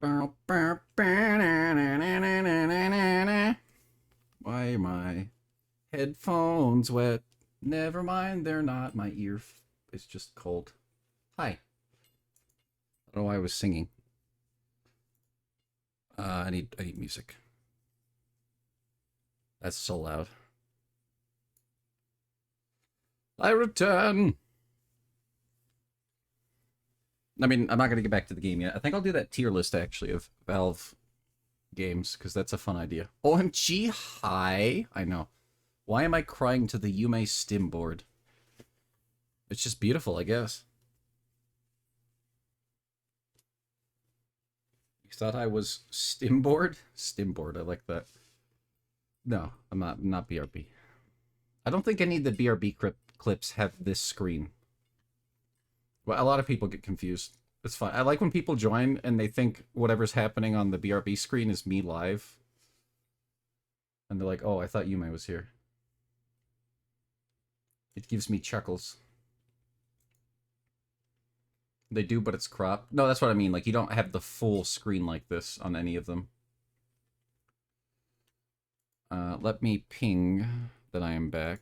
Why are my headphones wet? Never mind, they're not. My ear is just cold. Hi. I don't know why I was singing. I need music. That's so loud. I return. I mean, I'm not gonna get back to the game yet. I think I'll do that tier list actually of Valve games because that's a fun idea. OMG, hi. I know. Why am I crying to the Yume stim board? It's just beautiful, I guess. You thought I was stim board? Stim board, I like that. No, I'm not BRB. I don't think any of the BRB clips have this screen. Well, a lot of people get confused. It's fine. I like when people join and they think whatever's happening on the BRB screen is me live. And they're like, oh, I thought Yume was here. It gives me chuckles. They do, but it's cropped. No, that's what I mean. Like, you don't have the full screen like this on any of them. Let me ping that I am back.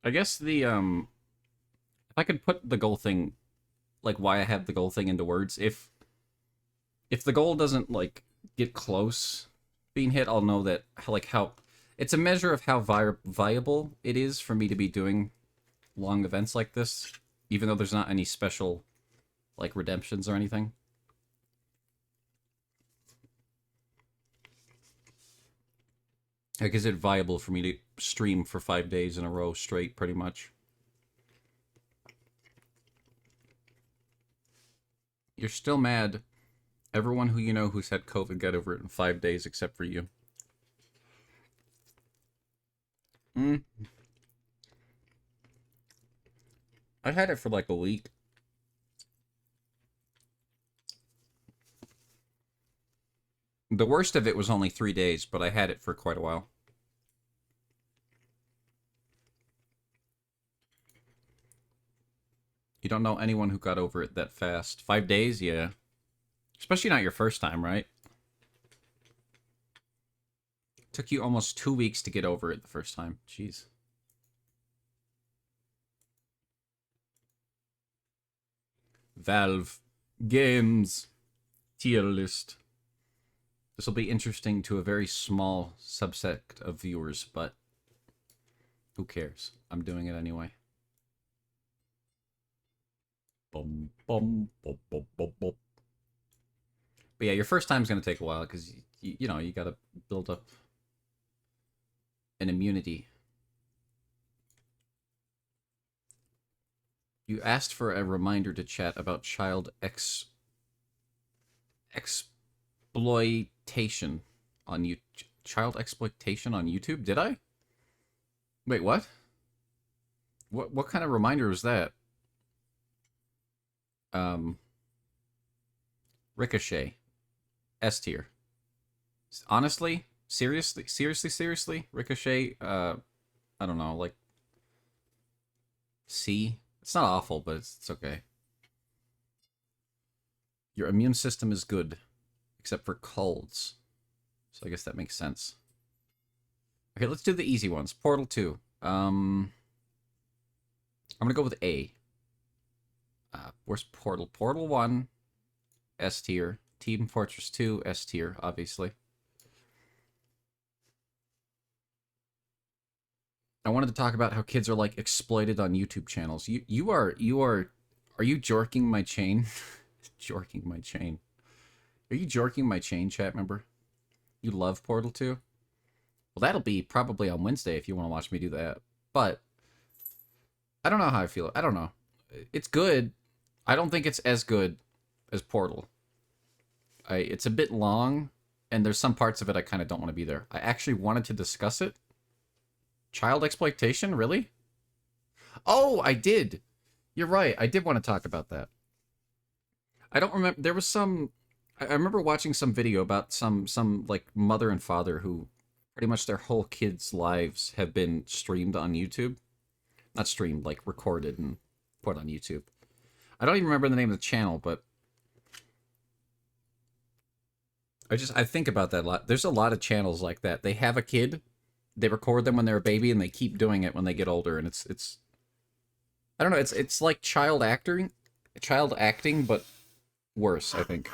I guess if I could put the goal thing, like why I have the goal thing into words, if the goal doesn't like get close being hit, I'll know that how it's a measure of how viable it is for me to be doing long events like this, even though there's not any special like redemptions or anything. Like, is it viable for me to stream for 5 days in a row straight, pretty much? You're still mad. Everyone who you know who's had COVID got over it in 5 days except for you. Mm. I had it for like a week. The worst of it was only 3 days, but I had it for quite a while. You don't know anyone who got over it that fast. 5 days? Yeah. Especially not your first time, right? Took you almost 2 weeks to get over it the first time. Jeez. Valve games tier list. This will be interesting to a very small subset of viewers, but who cares? I'm doing it anyway. Bum, bum, bum, bum, bum, bum. But yeah, your first time's going to take a while because, you know, you got to build up an immunity. You asked for a reminder to chat about child exploitation on child exploitation on YouTube. Did I? Wait, what? What kind of reminder was that? Ricochet, S tier. Honestly, seriously, Ricochet. I don't know, like C. It's not awful, but it's okay. Your immune system is good, except for colds. So I guess that makes sense. Okay, let's do the easy ones. Portal 2. I'm gonna go with A. Where's Portal? Portal 1, S tier. Team Fortress 2, S tier, obviously. I wanted to talk about how kids are like exploited on YouTube channels. Are you jorking my chain? Jorking my chain. Are you jorking my chain, chat member? You love Portal 2? Well, that'll be probably on Wednesday if you want to watch me do that. But I don't know how I feel. I don't know. It's good. I don't think it's as good as Portal. It's a bit long, and there's some parts of it I kind of don't want to be there. I actually wanted to discuss it. Child exploitation, really? Oh, I did. You're right. I did want to talk about that. I don't remember. There was some. I remember watching some video about some like mother and father who pretty much their whole kids' lives have been streamed on YouTube. Not streamed, like recorded and put on YouTube. I don't even remember the name of the channel, but I think about that a lot. There's a lot of channels like that. They have a kid, they record them when they're a baby, and they keep doing it when they get older. And it's I don't know. It's like child acting, but worse. I think.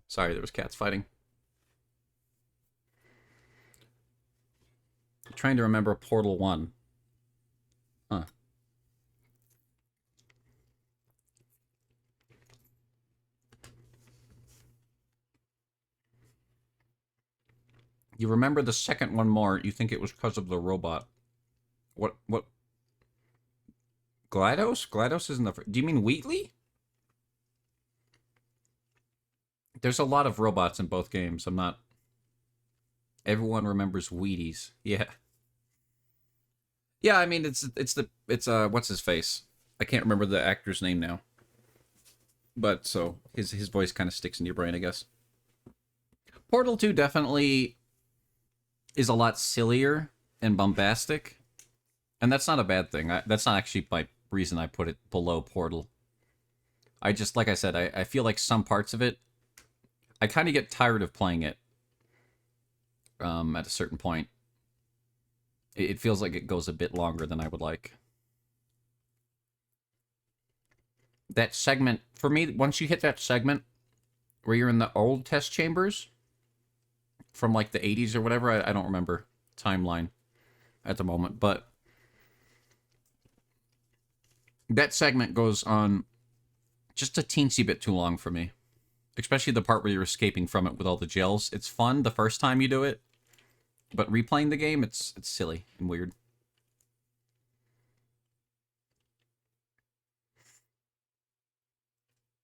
Sorry, there was cats fighting. I'm trying to remember Portal 1. Huh. You remember the second one more, you think it was because of the robot. What? GLaDOS? GLaDOS isn't the... Do you mean Wheatley? There's a lot of robots in both games. I'm not... Everyone remembers Wheaties. Yeah. Yeah, I mean, it's what's his face? I can't remember the actor's name now. But, so, his voice kind of sticks in your brain, I guess. Portal 2 definitely is a lot sillier and bombastic. And that's not a bad thing. That's not actually my reason I put it below Portal. I just, like I said, I feel like some parts of it, I kind of get tired of playing it at a certain point. It feels like it goes a bit longer than I would like. That segment, for me, once you hit that segment where you're in the old test chambers from like the 80s or whatever, I don't remember timeline at the moment, but that segment goes on just a teensy bit too long for me. Especially the part where you're escaping from it with all the gels. It's fun the first time you do it, but replaying the game, it's silly and weird.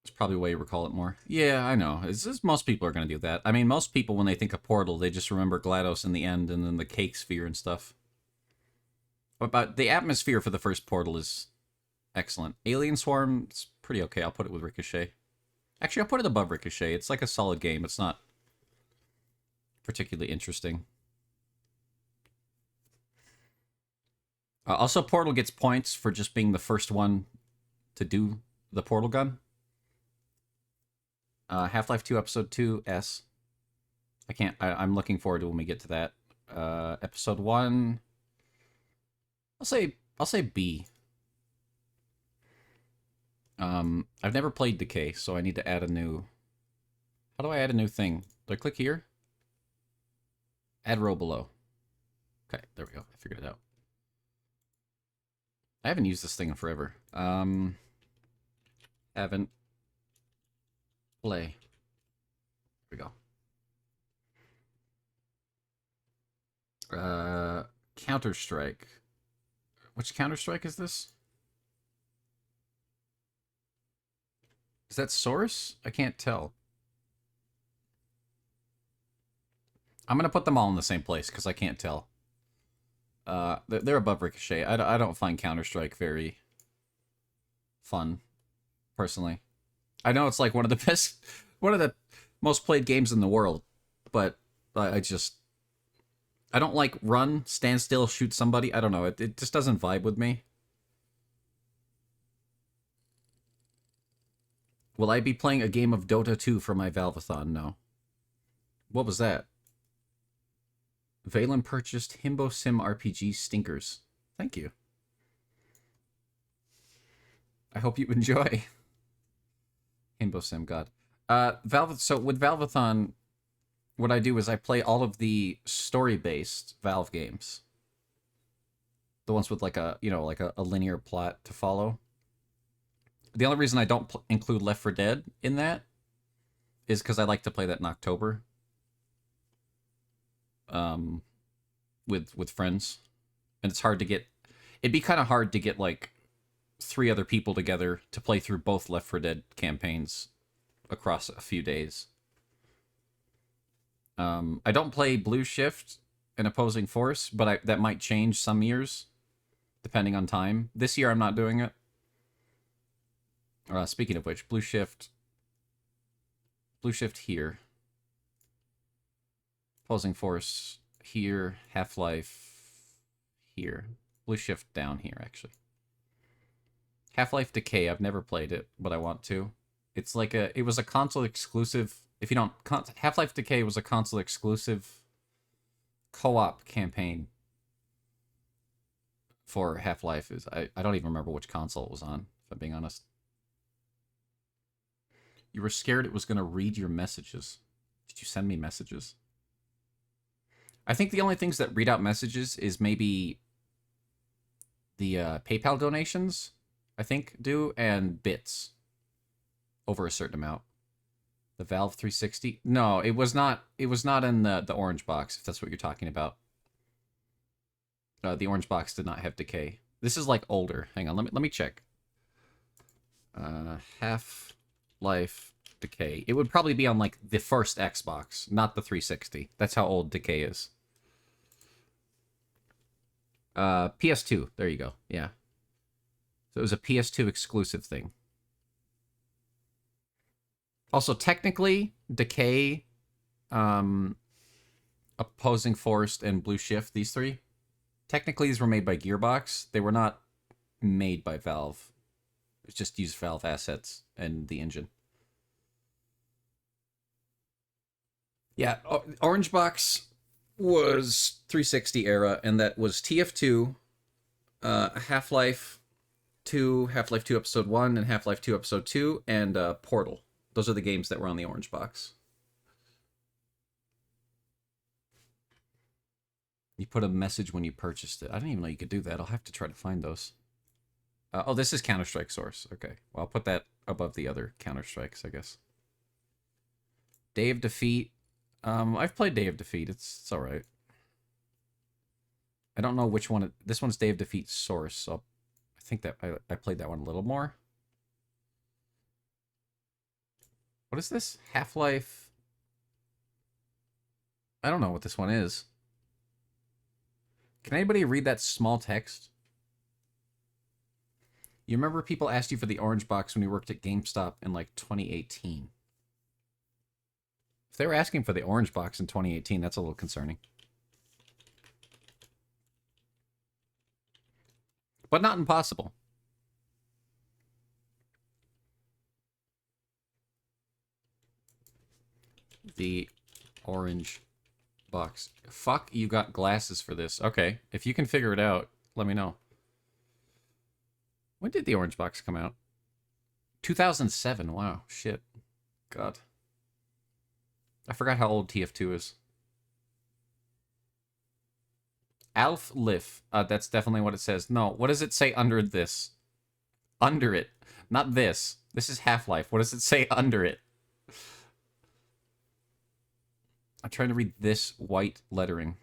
It's probably a way you recall it more. Yeah, I know. Most people are going to do that. I mean, most people, when they think of Portal, they just remember GLaDOS in the end and then the cake sphere and stuff. But the atmosphere for the first Portal is excellent. Alien Swarm, it's pretty okay. I'll put it with Ricochet. Actually, I'll put it above Ricochet. It's like a solid game. It's not particularly interesting. Also, Portal gets points for just being the first one to do the portal gun. Half-Life 2 Episode 2 S. I'm looking forward to when we get to that. Episode 1. I'll say B. I've never played Decay, so I need to add a new... How do I add a new thing? Do I click here? Add row below. Okay, there we go. I figured it out. I haven't used this thing in forever. Haven't. Play. There we go. Counter-Strike. Which Counter-Strike is this? Is that Source? I can't tell. I'm going to put them all in the same place because I can't tell. They're above Ricochet. I don't find Counter-Strike very fun, personally. I know it's like one of the most played games in the world, but I don't like run, stand still, shoot somebody. I don't know. It just doesn't vibe with me. Will I be playing a game of Dota 2 for my Valve-a-thon? No. What was that? Valen purchased Himbo Sim RPG stinkers. Thank you. I hope you enjoy. Himbo Sim, God. So with Valve-a-thon, what I do is I play all of the story-based Valve games. The ones with like a linear plot to follow. The only reason I don't include Left 4 Dead in that is because I like to play that in October. with friends, and it's hard to get. It'd be kind of hard to get like 3 other people together to play through both Left 4 Dead campaigns across a few days. I don't play Blue Shift and Opposing Force, but that might change some years, depending on time. This year, I'm not doing it. Speaking of which, Blue Shift here. Opposing Force here. Half-Life here. Blue Shift down here, actually. Half-Life Decay, I've never played it, but I want to. It's like it was a console exclusive. If you don't, Half-Life Decay was a console exclusive co-op campaign for Half-Life. I don't even remember which console it was on, if I'm being honest. You were scared it was going to read your messages. Did you send me messages? I think the only things that read out messages is maybe the PayPal donations, I think, do, and bits over a certain amount. The Valve 360? No, it was not. It was not in the orange box, if that's what you're talking about. The orange box did not have decay. This is like older. Hang on, let me check. Half-Life Decay. It would probably be on like the first Xbox, not the 360. That's how old Decay is. PS2. There you go. Yeah. So it was a PS2 exclusive thing. Also, technically, Decay, Opposing Force, and Blue Shift, these 3, technically these were made by Gearbox. They were not made by Valve. It just used Valve assets and the engine. Yeah, Orange Box was 360 era, and that was TF2, Half-Life 2, Half-Life 2 Episode 1, and Half-Life 2 Episode 2, and Portal. Those are the games that were on the orange box. You put a message when you purchased it. I didn't even know you could do that. I'll have to try to find those. Oh, this is Counter-Strike Source. Okay. Well, I'll put that above the other Counter-Strikes, I guess. Day of Defeat. I've played Day of Defeat. It's all right. I don't know which one. This one's Day of Defeat Source, so I think that I played that one a little more. What is this? Half-Life? I don't know what this one is. Can anybody read that small text? You remember people asked you for the orange box when you worked at GameStop in like 2018. If they were asking for the orange box in 2018, that's a little concerning. But not impossible. The orange box. Fuck, you got glasses for this. Okay, if you can figure it out, let me know. When did the orange box come out? 2007. Wow, shit. God. I forgot how old TF2 is. Alf Lif. That's definitely what it says. No, what does it say under this? Under it. Not this. This is Half-Life. What does it say under it? I'm trying to read this white lettering.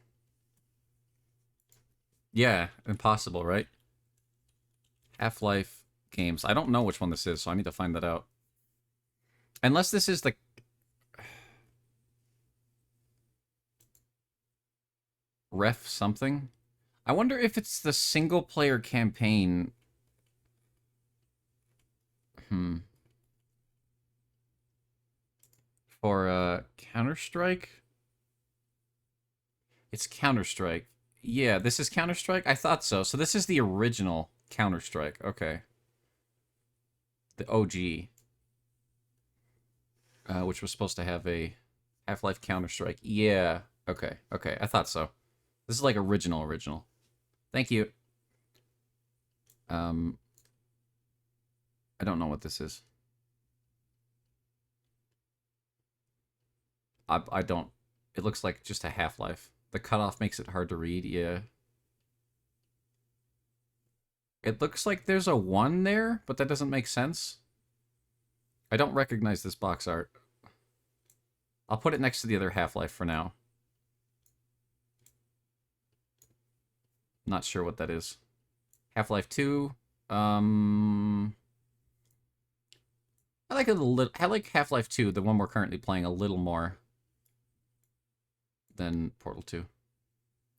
Yeah, impossible, right? Half-Life games. I don't know which one this is, so I need to find that out. Unless this is the... Ref something? I wonder if it's the single-player campaign... For, Counter-Strike? It's Counter-Strike. Yeah, this is Counter-Strike? I thought so. So this is the original Counter-Strike. Okay. The OG. Which was supposed to have a Half-Life Counter-Strike. Yeah. Okay. Okay. I thought so. This is like original. Thank you. I don't know what this is. I don't... It looks like just a Half-Life. The cutoff makes it hard to read, yeah. It looks like there's a 1 there, but that doesn't make sense. I don't recognize this box art. I'll put it next to the other Half-Life for now. Not sure what that is. Half-Life 2. I like it a little. I like Half-Life 2, the one we're currently playing, a little more than Portal 2.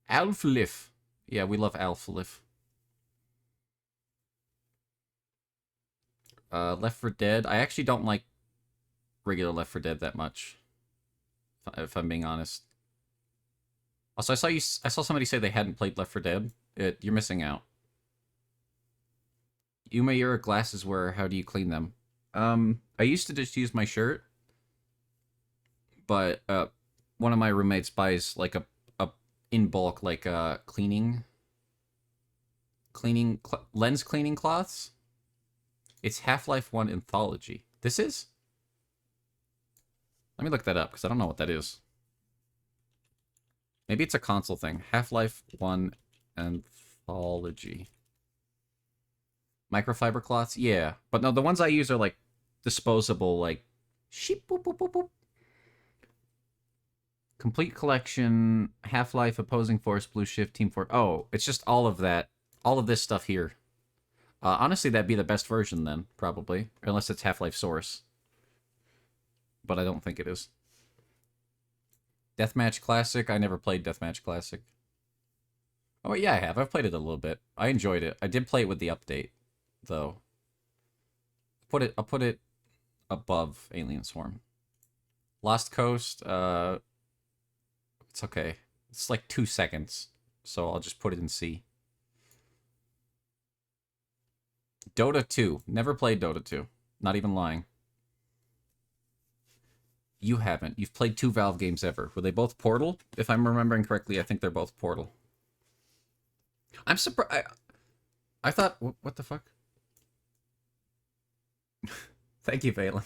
Half-Life. Yeah, we love Half-Life. Left 4 Dead. I actually don't like regular Left 4 Dead that much, if I'm being honest. Also, I saw somebody say they hadn't played Left 4 Dead. You're missing out. Yuma, your glasses wearer, how do you clean them? I used to just use my shirt, but one of my roommates buys like a in bulk like lens cleaning cloths. It's Half-Life 1 Anthology. This is? Let me look that up because I don't know what that is. Maybe it's a console thing. Half-Life 1 Anthology. Microfiber cloths? Yeah. But no, the ones I use are like disposable, like sheep boop boop boop boop. Complete collection, Half-Life, Opposing Force, Blue Shift, Team Fortress. Oh, it's just all of that. All of this stuff here. Honestly, that'd be the best version then, probably. Unless it's Half-Life Source. But I don't think it is. Deathmatch Classic. I never played Deathmatch Classic. Oh, yeah, I have. I've played it a little bit. I enjoyed it. I did play it with the update, though. I'll put it above Alien Swarm. Lost Coast. It's okay. It's like 2 seconds, so I'll just put it in C. Dota 2. Never played Dota 2. Not even lying. You haven't. You've played 2 Valve games ever. Were they both Portal? If I'm remembering correctly, I think they're both Portal. I'm surprised. I thought... What the fuck? Thank you, Valen.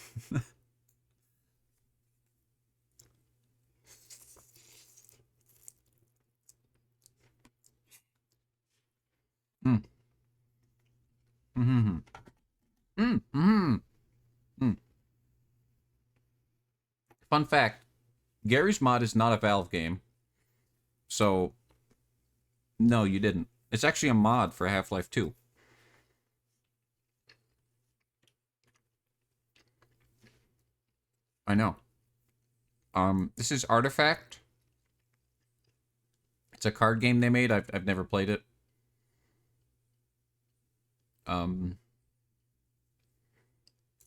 Mm. Mm-hmm. Mm. Mm-hmm. Mm. Fun fact. Gary's Mod is not a Valve game. So, no, you didn't. It's actually a mod for Half-Life 2. I know. This is Artifact. It's a card game they made. I've never played it.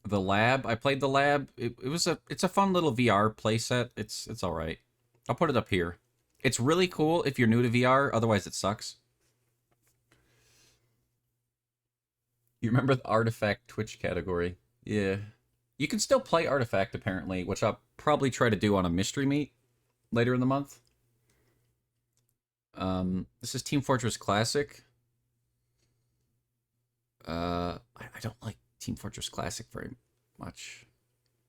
The Lab. I played the Lab. It's a fun little VR playset. It's all right. I'll put it up here. It's really cool if you're new to VR. Otherwise, it sucks. You remember the Artifact Twitch category? Yeah. You can still play Artifact, apparently, which I'll probably try to do on a mystery meet later in the month. This is Team Fortress Classic. I don't like Team Fortress Classic very much.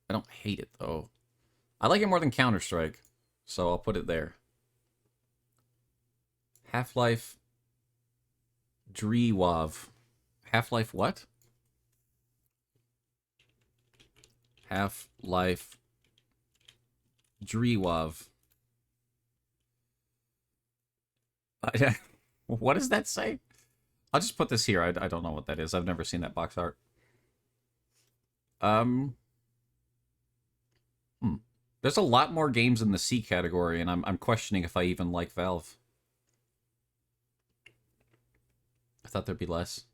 I don't hate it, though. I like it more than Counter-Strike, so I'll put it there. Half-Life Drewav. Half-Life what? Half-Life Drewav. What does that say? I'll just put this here. I don't know what that is. I've never seen that box art. There's a lot more games in the C category, and I'm questioning if I even like Valve. I thought there'd be less.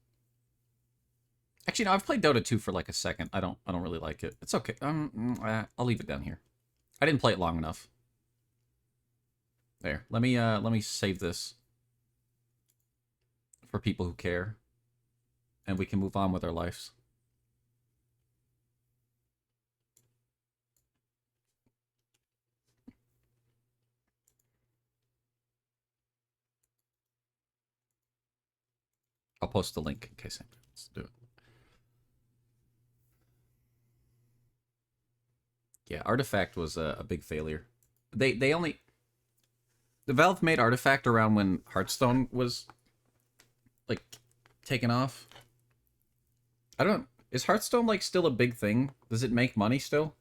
Actually, no, I've played Dota 2 for like a second. I don't really like it. It's okay. I'll leave it down here. I didn't play it long enough. There. Let me save this for people who care, and we can move on with our lives. I'll post the link in case let's do it. Yeah, Artifact was a big failure. They only... The Valve made Artifact around when Hearthstone was, like, taken off. I don't... Is Hearthstone, like, still a big thing? Does it make money still?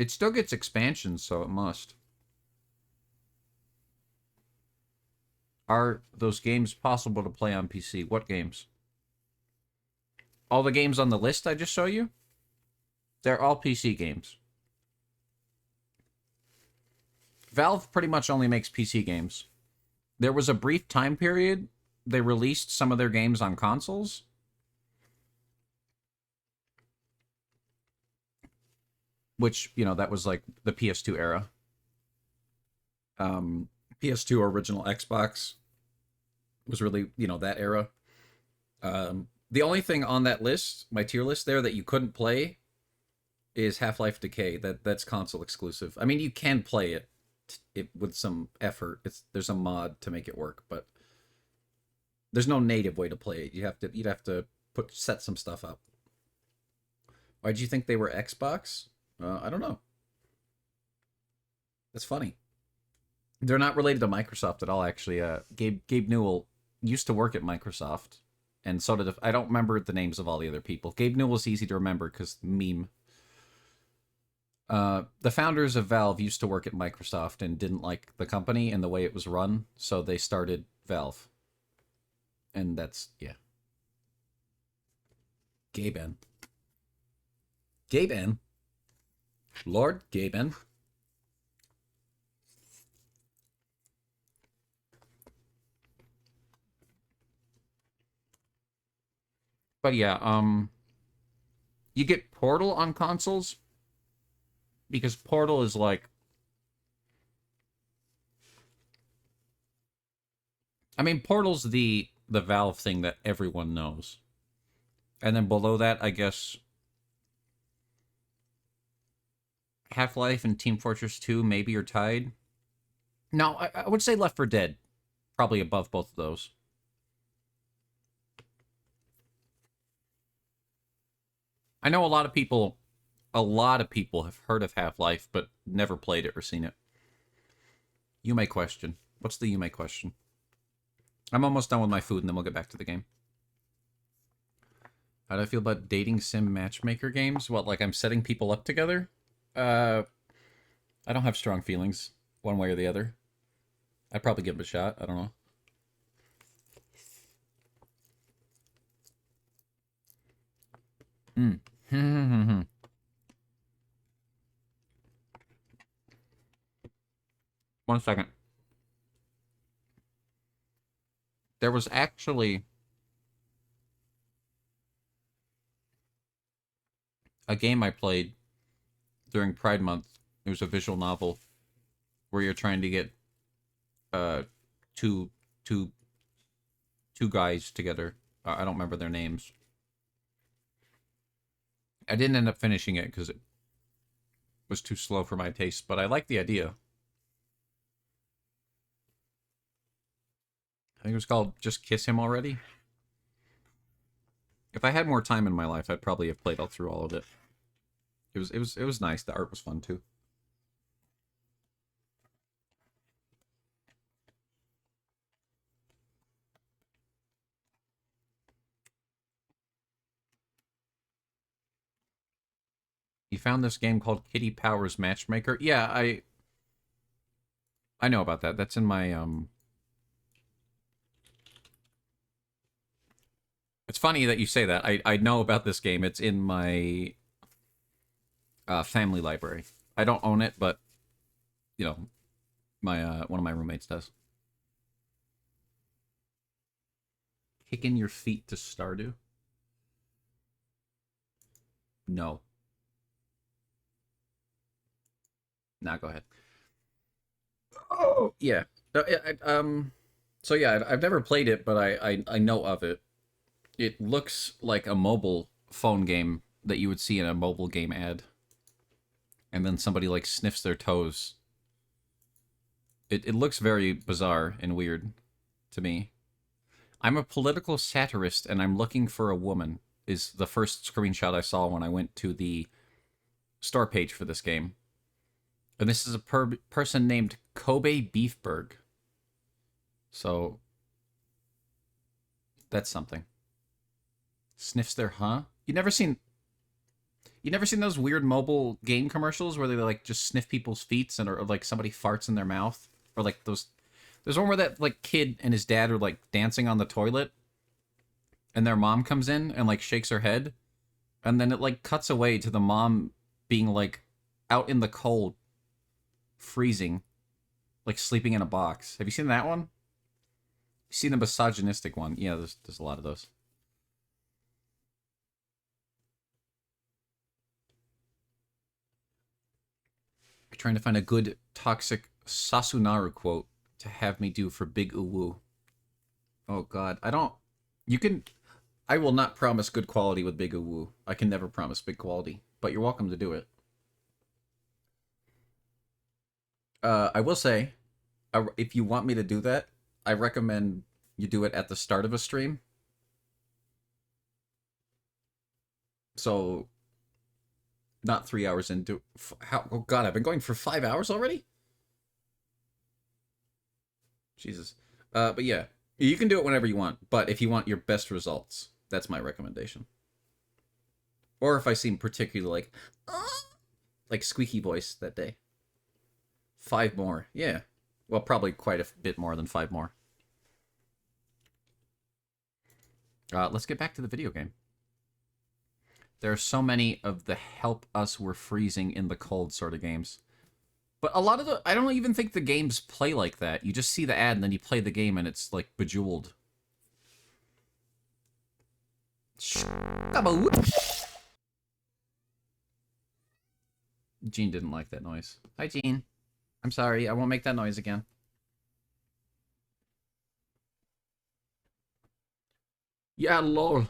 It still gets expansions, so it must. Are those games possible to play on PC? What games? All the games on the list I just showed you? They're all PC games. Valve pretty much only makes PC games. There was a brief time period they released some of their games on consoles. Which, you know, that was like the PS2 era. PS2 original Xbox was really, you know, that era. The only thing on that list, my tier list there, that you couldn't play is Half-Life Decay. That's console exclusive. I mean, you can play it with some effort. There's a mod to make it work, but there's no native way to play it. You'd have to set some stuff up. Why do you think they were Xbox? I don't know. That's funny. They're not related to Microsoft at all, actually. Gabe Newell used to work at Microsoft, and so did I don't remember the names of all the other people. Gabe Newell's easy to remember because meme. The founders of Valve used to work at Microsoft and didn't like the company and the way it was run, so they started Valve. And that's, yeah. Gaben. Gaben. Lord Gaben. But yeah, you get Portal on consoles because Portal is like, I mean, Portal's the Valve thing that everyone knows. And then below that, I guess Half-Life and Team Fortress 2 maybe are tied. No, I would say Left 4 Dead probably above both of those. I know a lot of people have heard of Half-Life, but never played it or seen it. Yume question. What's the Yume question? I'm almost done with my food, and then we'll get back to the game. How do I feel about dating sim matchmaker games? What, like I'm setting people up together? I don't have strong feelings, one way or the other. I'd probably give it a shot. I don't know. One second. There was actually a game I played during Pride Month. It was a visual novel where you're trying to get two guys together. I don't remember their names. I didn't end up finishing it because it was too slow for my taste, but I like the idea. I think it was called Just Kiss Him Already. If I had more time in my life, I'd probably have played through all of it. It was nice. The art was fun too. You found this game called Kitty Powers Matchmaker? Yeah, I know about that. That's in my It's funny that you say that. I know about this game. It's in my family library. I don't own it, but you know, my one of my roommates does. Kicking your feet to Stardew? No. Now go ahead. Oh yeah. So yeah, I've never played it, but I know of it. It looks like a mobile phone game that you would see in a mobile game ad. And then somebody like sniffs their toes. It looks very bizarre and weird to me. I'm a political satirist and I'm looking for a woman is the first screenshot I saw when I went to the store page for this game. And this is a person named Kobe Beefberg. So that's something. Sniffs their, huh? You never seen... You never seen those weird mobile game commercials where they like just sniff people's feet and or like somebody farts in their mouth, or like those. There's one where that like kid and his dad are like dancing on the toilet, and their mom comes in and like shakes her head, and then it like cuts away to the mom being like out in the cold, freezing, like sleeping in a box. Have you seen that one? You seen the misogynistic one? Yeah, there's a lot of those. I'm trying to find a good toxic Sasunaru quote to have me do for Big Uwu. Oh god, I don't. You can. I will not promise good quality with Big Uwu. I can never promise big quality, but you're welcome to do it. I will say, if you want me to do that, I recommend you do it at the start of a stream. So, not 3 hours into. How? Oh god, I've been going for 5 hours already. Jesus. But yeah, you can do it whenever you want. But if you want your best results, that's my recommendation. Or if I seem particularly like squeaky voice that day. 5 more, yeah. Well, probably quite a bit more than 5 more. Let's get back to the video game. There are so many of the help us we're freezing in the cold sort of games. But a lot of the... I don't even think the games play like that. You just see the ad and then you play the game and it's like Bejeweled. Gene didn't like that noise. Hi, Gene. I'm sorry, I won't make that noise again. Yeah, lol.